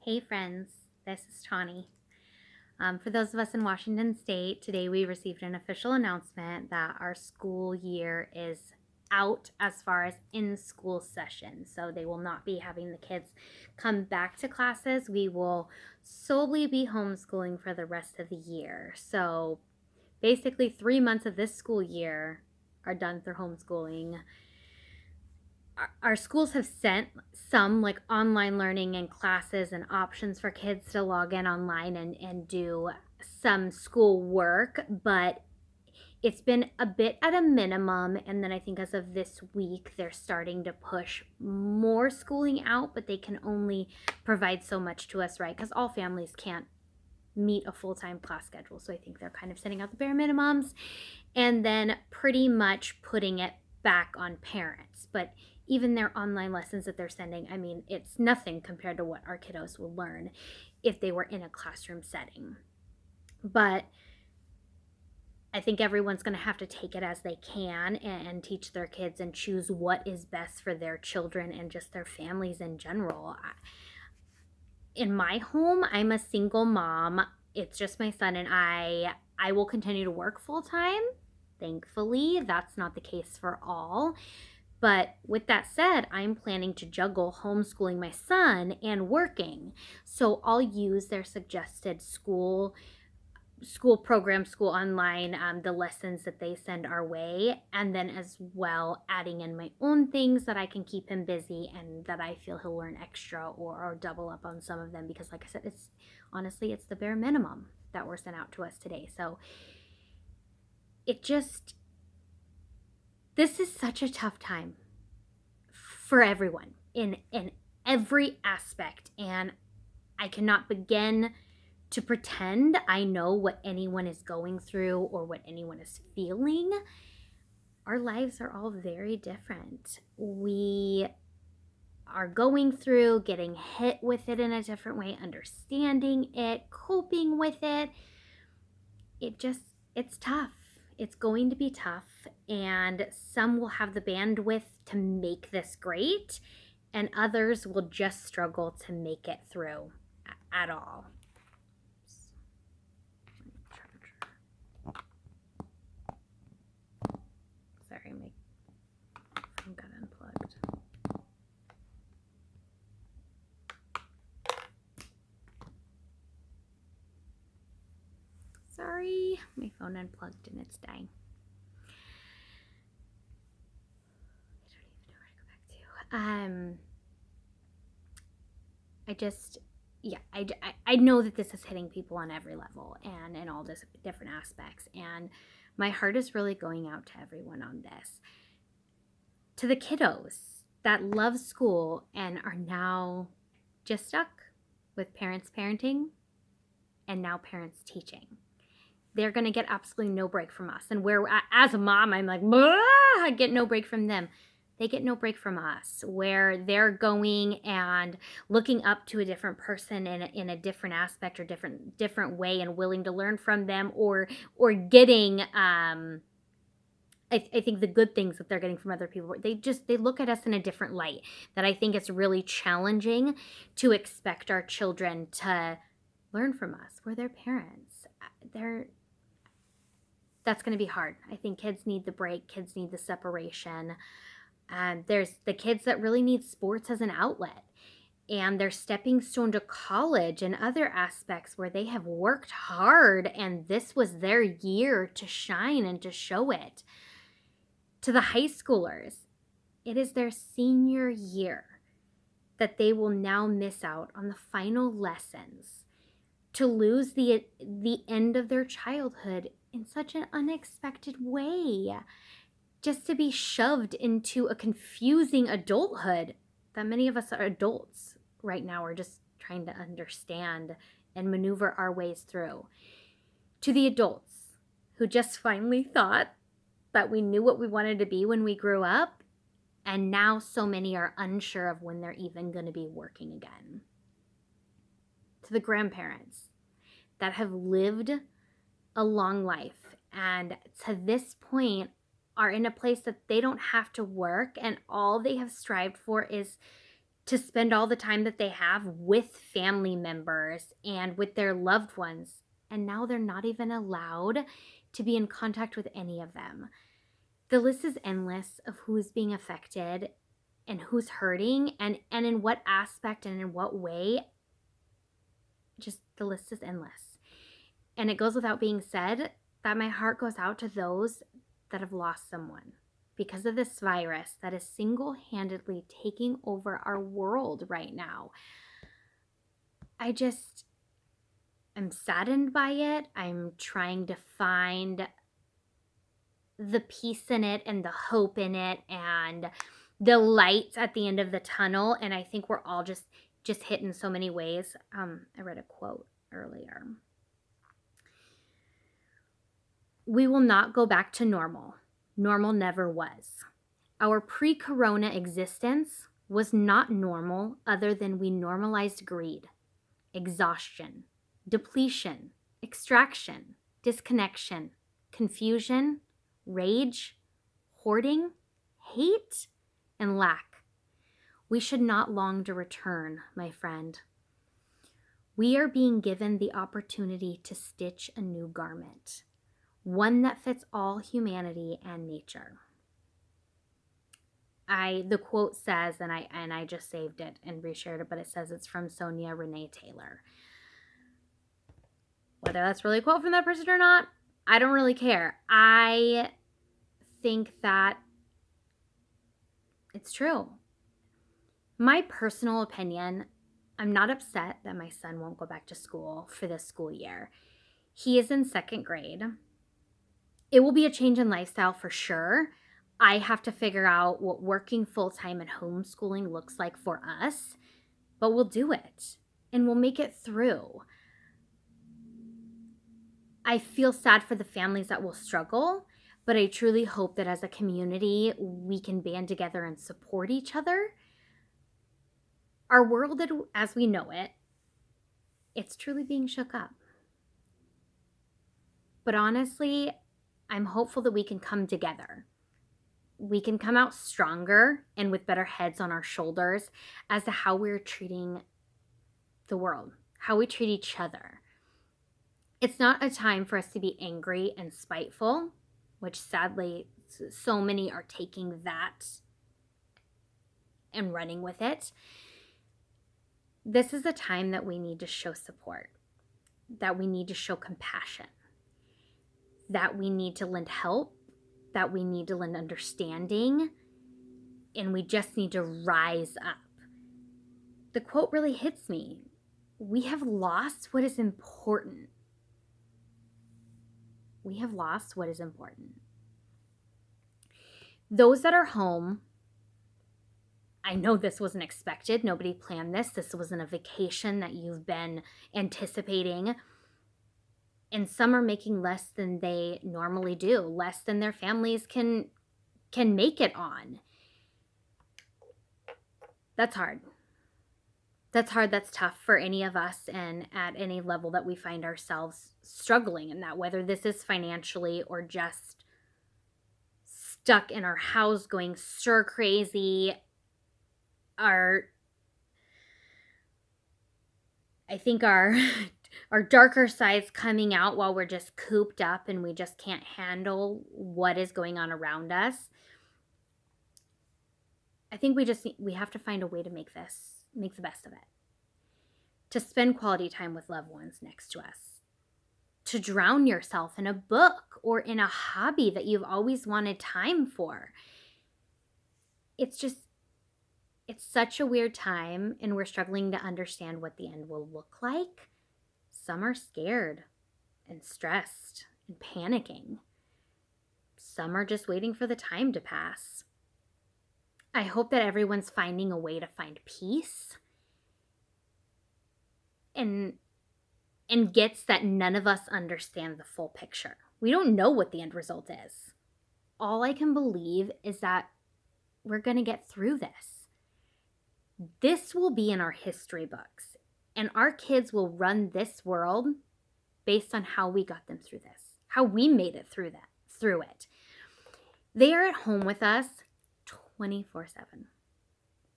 Hey friends, this is Tawny. For those of us in Washington State, today we received an official announcement that our school year is out as far as in-school session. So they will not be having the kids come back to classes. We will solely be homeschooling for the rest of the year. So basically 3 months of this school year are done through homeschooling. Our schools have sent some like online learning and classes and options for kids to log in online and do some school work, but it's been a bit at a minimum. And then I think as of this week, they're starting to push more schooling out, but they can only provide so much to us, right? Because all families can't meet a full-time class schedule. So I think they're kind of setting out the bare minimums and then pretty much putting it back on parents. But even their online lessons that they're sending, I mean, it's nothing compared to what our kiddos will learn if they were in a classroom setting. But I think everyone's going to have to take it as they can and teach their kids and choose what is best for their children and just their families in general. In my home, I'm a single mom. It's just my son and I. I will continue to work full time. Thankfully, that's not the case for all. But with that said, I'm planning to juggle homeschooling my son and working. So I'll use their suggested school program, school online, the lessons that they send our way, and then as well adding in my own things that I can keep him busy and that I feel he'll learn extra or double up on some of them, because like I said, it's the bare minimum that were sent out to us today. So this is such a tough time for everyone in every aspect, and I cannot begin to pretend I know what anyone is going through or what anyone is feeling. Our lives are all very different. We are going through getting hit with it in a different way, understanding it, coping with it. It's tough. It's going to be tough, and some will have the bandwidth to make this great, and others will just struggle to make it through at all. Sorry, my phone got unplugged. Sorry, my phone unplugged and it's dying. I don't even know where to go back to. I know that this is hitting people on every level and in all this different aspects, and my heart is really going out to everyone on this. To the kiddos that love school and are now just stuck with parents parenting and now parents teaching. They're going to get absolutely no break from us. And where, as a mom, I'm like, I get no break from them. They get no break from us, where they're going and looking up to a different person in a different aspect or different way and willing to learn from them or getting, I think the good things that they're getting from other people, they look at us in a different light, that I think it's really challenging to expect our children to learn from us. We're their parents. That's going to be hard. I think kids need the break. Kids need the separation. There's the kids that really need sports as an outlet, and they're stepping stone to college and other aspects where they have worked hard, and this was their year to shine and to show it. To the high schoolers, it is their senior year that they will now miss out on the final lessons, to lose the end of their childhood in such an unexpected way, just to be shoved into a confusing adulthood that many of us are adults right now. We're just trying to understand and maneuver our ways through. To the adults who just finally thought that we knew what we wanted to be when we grew up, and now so many are unsure of when they're even going to be working again. To the grandparents that have lived a long life and to this point are in a place that they don't have to work, and all they have strived for is to spend all the time that they have with family members and with their loved ones. And now they're not even allowed to be in contact with any of them. The list is endless of who's being affected and who's hurting and in what aspect and in what way. Just the list is endless. And it goes without being said that my heart goes out to those that have lost someone because of this virus that is single-handedly taking over our world right now. I'm saddened by it. I'm trying to find the peace in it and the hope in it and the lights at the end of the tunnel. And I think we're all just hit in so many ways. I read a quote earlier. We will not go back to normal. Normal never was. Our pre-corona existence was not normal other than we normalized greed, exhaustion, depletion, extraction, disconnection, confusion, rage, hoarding, hate, and lack. We should not long to return, my friend. We are being given the opportunity to stitch a new garment, one that fits all humanity and nature. The quote says, and I just saved it and reshared it, but it says it's from Sonia Renee Taylor. Whether that's really a quote from that person or not, I don't really care. I think that it's true. My personal opinion, I'm not upset that my son won't go back to school for this school year. He is in 2nd grade. It will be a change in lifestyle for sure. I have to figure out what working full-time and homeschooling looks like for us, but we'll do it and we'll make it through. I feel sad for the families that will struggle, but I truly hope that as a community, we can band together and support each other. Our world, as we know it, it's truly being shook up. But honestly, I'm hopeful that we can come together. We can come out stronger and with better heads on our shoulders as to how we're treating the world, how we treat each other. It's not a time for us to be angry and spiteful, which sadly so many are taking that and running with it. This is a time that we need to show support, that we need to show compassion, that we need to lend help, that we need to lend understanding, and we just need to rise up. The quote really hits me. We have lost what is important. We have lost what is important. Those that are home, I know this wasn't expected. Nobody planned this. This wasn't a vacation that you've been anticipating. And some are making less than they normally do, less than their families can make it on. That's hard. That's hard. That's tough for any of us and at any level that we find ourselves struggling in that, whether this is financially or just stuck in our house going stir crazy. I think our darker sides coming out while we're just cooped up and we just can't handle what is going on around us. I think we have to find a way to make the best of it. To spend quality time with loved ones next to us. To drown yourself in a book or in a hobby that you've always wanted time for. It's such a weird time, and we're struggling to understand what the end will look like. Some are scared and stressed and panicking. Some are just waiting for the time to pass. I hope that everyone's finding a way to find peace and gets that none of us understand the full picture. We don't know what the end result is. All I can believe is that we're going to get through this. This will be in our history books, and our kids will run this world based on how we got them through this, how we made it through it. They are at home with us 24/7,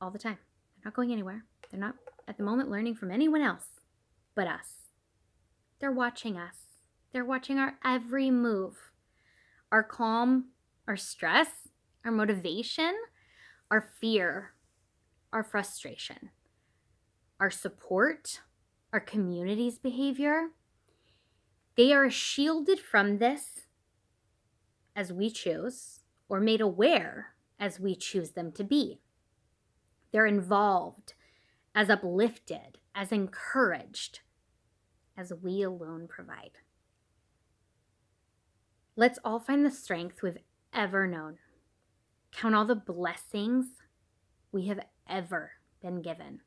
all the time. They're not going anywhere. They're not at the moment learning from anyone else but us. They're watching us. They're watching our every move, our calm, our stress, our motivation, our fear, our frustration, our support, our community's behavior. They are shielded from this as we choose, or made aware as we choose them to be. They're involved, as uplifted, as encouraged, as we alone provide. Let's all find the strength we've ever known. Count all the blessings we have ever been given.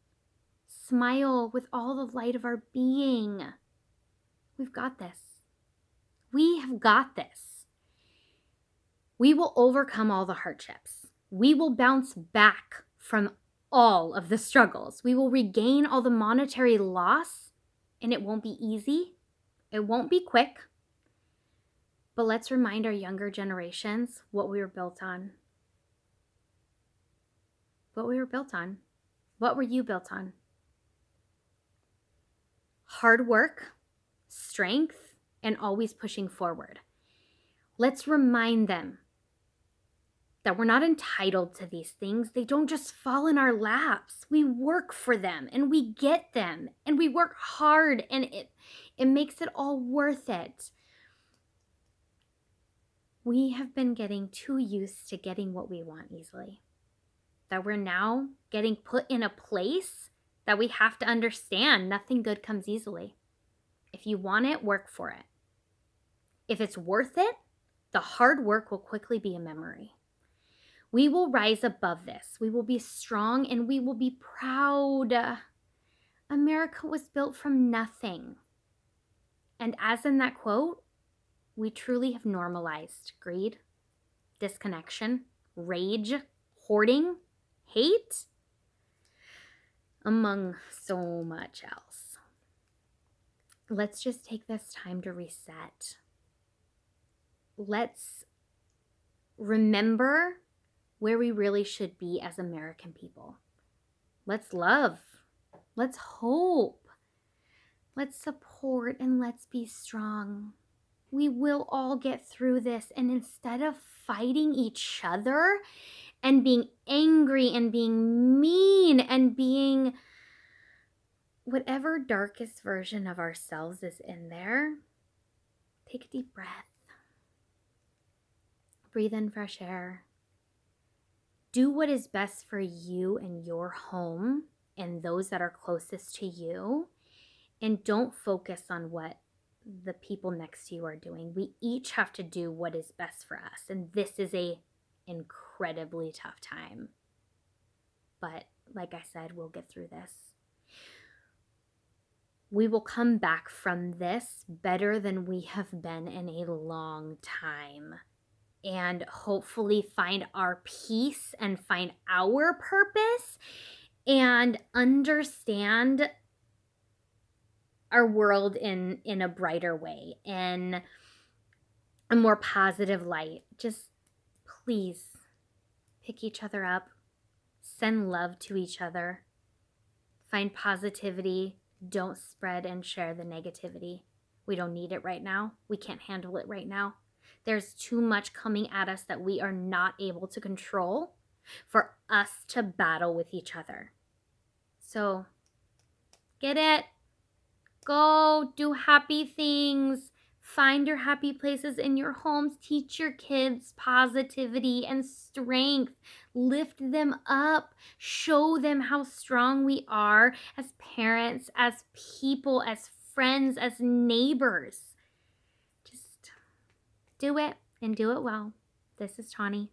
Smile with all the light of our being. We've got this. We have got this. We will overcome all the hardships. We will bounce back from all of the struggles. We will regain all the monetary loss, and it won't be easy. It won't be quick. But let's remind our younger generations what we were built on. What we were built on. What were you built on? Hard work, strength, and always pushing forward. Let's remind them that we're not entitled to these things. They don't just fall in our laps. We work for them and we get them and we work hard, and it makes it all worth it. We have been getting too used to getting what we want easily, that we're now getting put in a place that we have to understand nothing good comes easily. If you want it, work for it. If it's worth it, the hard work will quickly be a memory. We will rise above this. We will be strong and we will be proud. America was built from nothing. And as in that quote, we truly have normalized greed, disconnection, rage, hoarding, hate, among so much else. Let's just take this time to reset. Let's remember where we really should be as American people. Let's love. Let's hope. Let's support, and let's be strong. We will all get through this. And instead of fighting each other and being angry and being mean and being whatever darkest version of ourselves is in there, take a deep breath. Breathe in fresh air. Do what is best for you and your home and those that are closest to you. And don't focus on what the people next to you are doing. We each have to do what is best for us. And this is a incredibly tough time. But like I said, we'll get through this. We will come back from this better than we have been in a long time. And hopefully find our peace and find our purpose and understand our world in a brighter way, in a more positive light. Just please pick each other up, send love to each other, find positivity. Don't spread and share the negativity. We don't need it right now. We can't handle it right now. There's too much coming at us that we are not able to control for us to battle with each other. So get it. Go do happy things. Find your happy places in your homes. Teach your kids positivity and strength. Lift them up. Show them how strong we are as parents, as people, as friends, as neighbors. Just do it and do it well. This is Tawny.